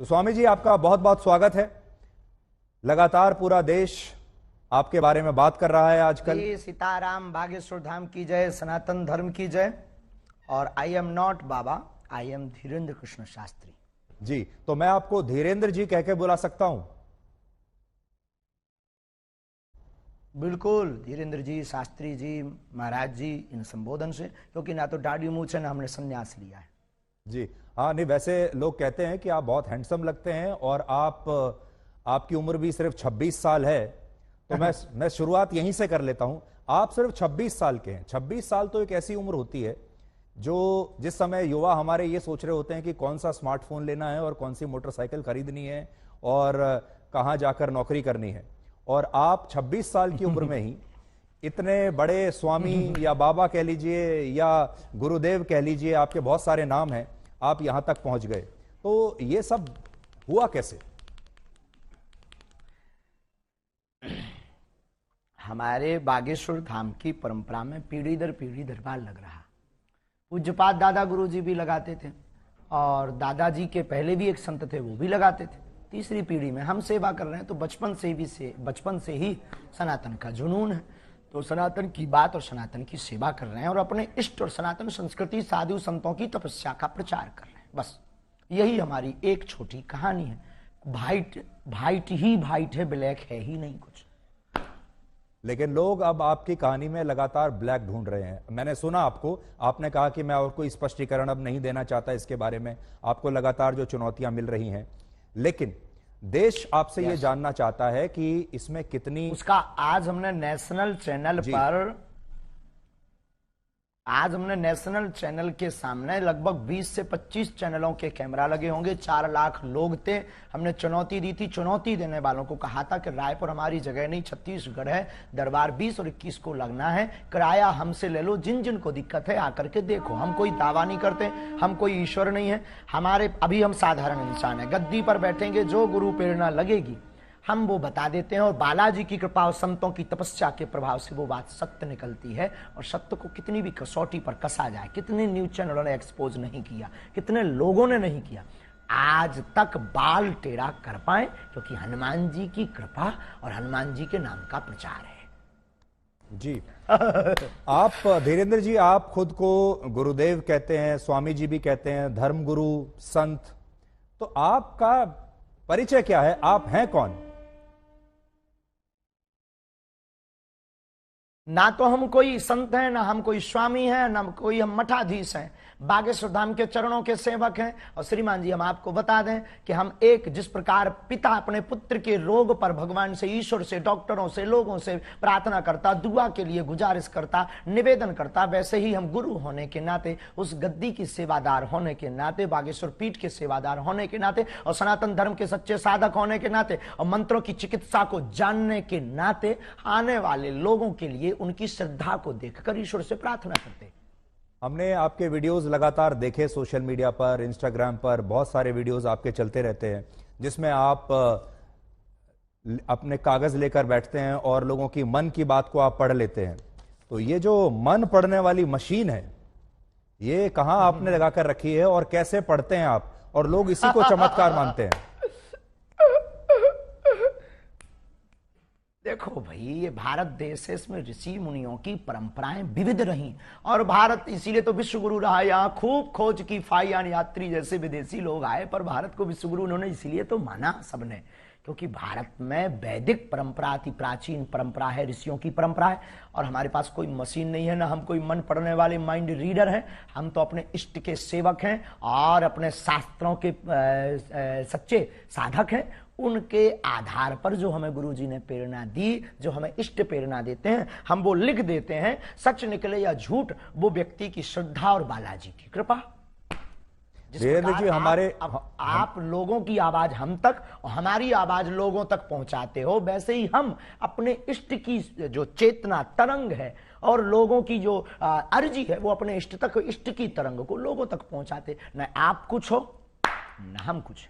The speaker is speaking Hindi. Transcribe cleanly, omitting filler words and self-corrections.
तो स्वामी जी, आपका बहुत बहुत स्वागत है। लगातार पूरा देश आपके बारे में बात कर रहा है आजकल। सीताराम, बागेश्वर धाम की जय, सनातन धर्म की जय। और I am not baba, I am Dhirendra Krishna Shastri ji. तो मैं आपको धीरेन्द्र जी कह के बुला सकता हूं? बिल्कुल, धीरेन्द्र जी, शास्त्री जी, महाराज जी, इन संबोधन से, क्योंकि ना तो दाढ़ी मूंछ है ना हमने संन्यास लिया है जी। हाँ, नहीं, वैसे लोग कहते हैं कि आप बहुत हैंडसम लगते हैं और आपकी उम्र भी सिर्फ 26 साल है। तो मैं शुरुआत यहीं से कर लेता हूं। आप सिर्फ 26 साल के हैं। 26 साल तो एक ऐसी उम्र होती है जिस समय युवा हमारे ये सोच रहे होते हैं कि कौन सा स्मार्टफोन लेना है और कौन सी मोटरसाइकिल खरीदनी है और कहां जाकर नौकरी करनी है। और आप 26 साल की उम्र में ही इतने बड़े स्वामी या बाबा कह लीजिए या गुरुदेव कह लीजिए, आपके बहुत सारे नाम हैं, आप यहां तक पहुंच गए। तो ये सब हुआ कैसे? हमारे बागेश्वर धाम की परंपरा में पीढ़ी दर पीढ़ी दरबार लग रहा। पूज्यपाद दादा गुरु जी भी लगाते थे और दादाजी के पहले भी एक संत थे, वो भी लगाते थे। तीसरी पीढ़ी में हम सेवा कर रहे हैं, तो बचपन से ही सनातन का जुनून है। तो सनातन की बात और सनातन की सेवा कर रहे हैं और अपने इष्ट और सनातन संस्कृति, साधु संतों की तपस्या का प्रचार कर रहे हैं। बस यही हमारी एक छोटी कहानी है। वाइट ही वाइट है, ब्लैक है ही नहीं कुछ। लेकिन लोग अब आपकी कहानी में लगातार ब्लैक ढूंढ रहे हैं। मैंने सुना आपने कहा कि मैं और कोई स्पष्टीकरण अब नहीं देना चाहता इसके बारे में। आपको लगातार जो चुनौतियां मिल रही हैं, लेकिन देश आपसे ये जानना चाहता है कि इसमें कितनी उसका आज हमने नेशनल चैनल के सामने लगभग 20 से 25 चैनलों के कैमरा लगे होंगे। 4 लाख लोग थे। हमने चुनौती दी थी। चुनौती देने वालों को कहा था कि रायपुर हमारी जगह नहीं, छत्तीसगढ़ है, दरबार 20 और 21 को लगना है, किराया हमसे ले लो, जिन जिन को दिक्कत है आकर के देखो। हम कोई दावा नहीं करते, हम कोई ईश्वर नहीं है। अभी हम साधारण इंसान है। गद्दी पर बैठेंगे, जो गुरु प्रेरणा लगेगी हम वो बता देते हैं और बालाजी की कृपा और संतों की तपस्या के प्रभाव से वो बात सत्य निकलती है। और सत्य को कितनी भी कसौटी पर कसा जाए, कितने न्यूज चैनलों ने एक्सपोज नहीं किया, कितने लोगों ने नहीं किया, आज तक बाल टेढ़ा कर पाए, क्योंकि हनुमान जी की कृपा और हनुमान जी के नाम का प्रचार है जी। आप धीरेन्द्र जी, आप खुद को गुरुदेव कहते हैं, स्वामी जी भी कहते हैं, धर्मगुरु, संत। तो आपका परिचय क्या है? आप हैं कौन? ना तो हम कोई संत हैं, ना हम कोई स्वामी हैं, ना कोई हम मठाधीश हैं। बागेश्वर धाम के चरणों के सेवक हैं। और श्रीमान जी, हम आपको बता दें कि हम जिस प्रकार पिता अपने पुत्र के रोग पर भगवान से, ईश्वर से, डॉक्टरों से, लोगों से प्रार्थना करता, दुआ के लिए गुजारिश करता, निवेदन करता, वैसे ही हम गुरु होने के नाते, उस गद्दी की सेवादार होने के नाते, बागेश्वर पीठ के सेवादार होने के नाते और सनातन धर्म के सच्चे साधक होने के नाते और मंत्रों की चिकित्सा को जानने के नाते आने वाले लोगों के लिए उनकी श्रद्धा को देखकर ईश्वर से प्रार्थना करते। हमने आपके वीडियोस लगातार देखे, सोशल मीडिया पर, इंस्टाग्राम पर बहुत सारे वीडियोस आपके चलते रहते हैं, जिसमें आप अपने कागज लेकर बैठते हैं और लोगों की मन की बात को आप पढ़ लेते हैं। तो ये जो मन पढ़ने वाली मशीन है, ये कहां आपने लगाकर रखी है और कैसे पढ़ते हैं आप? और लोग इसी को चमत्कार मानते हैं। देखो भाई, ये भारत देश है, इसमें ऋषि मुनियों की परंपराएं विविध रही और भारत इसीलिए तो विश्व गुरु रहा। यहाँ खूब खोज की फाइयान यात्री जैसे विदेशी लोग आए, पर भारत को विश्व गुरु उन्होंने इसीलिए तो माना सबने, क्योंकि भारत में वैदिक परंपरा अति प्राचीन परंपरा है, ऋषियों की परंपरा है। और हमारे पास कोई मशीन नहीं है, ना हम कोई मन पढ़ने वाले माइंड रीडर हैं। हम तो अपने इष्ट के सेवक हैं और अपने शास्त्रों के सच्चे साधक हैं। उनके आधार पर जो हमें गुरुजी ने प्रेरणा दी, जो हमें इष्ट प्रेरणा देते हैं, हम वो लिख देते हैं। सच निकले या झूठ, वो व्यक्ति की श्रद्धा और बालाजी की कृपा। धीरेन्द्र जी, आप लोगों की आवाज हम तक और हमारी आवाज लोगों तक पहुंचाते हो, वैसे ही हम अपने इष्ट की जो चेतना तरंग है और लोगों की जो अर्जी है, वो अपने इष्ट की तरंग को लोगों तक पहुंचाते। न आप कुछ हो, न हम कुछ।